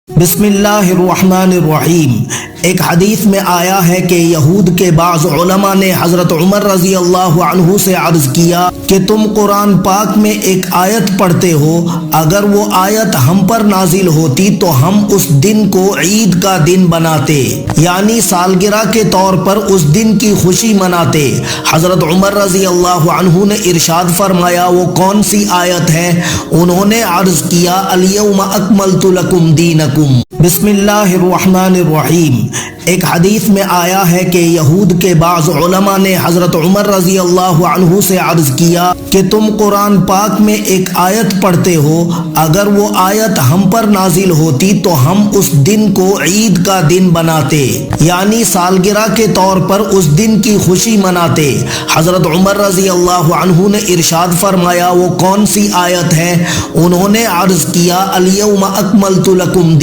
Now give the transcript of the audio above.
بسم اللہ الرحمن الرحیم۔ ایک حدیث میں آیا ہے کہ یہود کے بعض علماء نے حضرت عمر رضی اللہ عنہ سے عرض کیا کہ تم قرآن پاک میں ایک آیت پڑھتے ہو، اگر وہ آیت ہم پر نازل ہوتی تو ہم اس دن کو عید کا دن بناتے، یعنی سالگرہ کے طور پر اس دن کی خوشی مناتے۔ حضرت عمر رضی اللہ عنہ نے ارشاد فرمایا وہ کون سی آیت ہے؟ انہوں نے عرض کیا الیوم اکملت لکم دینکم۔ بسم اللہ الرحمن الرحیم۔ ایک حدیث میں آیا ہے کہ یہود کے بعض علماء نے حضرت عمر رضی اللہ عنہ سے عرض کیا کہ تم قرآن پاک میں ایک آیت پڑھتے ہو، اگر وہ آیت ہم پر نازل ہوتی تو ہم اس دن کو عید کا دن بناتے، یعنی سالگرہ کے طور پر اس دن کی خوشی مناتے۔ حضرت عمر رضی اللہ عنہ نے ارشاد فرمایا وہ کون سی آیت ہے؟ انہوں نے عرض کیا الیوم اکملت لکم دینکم۔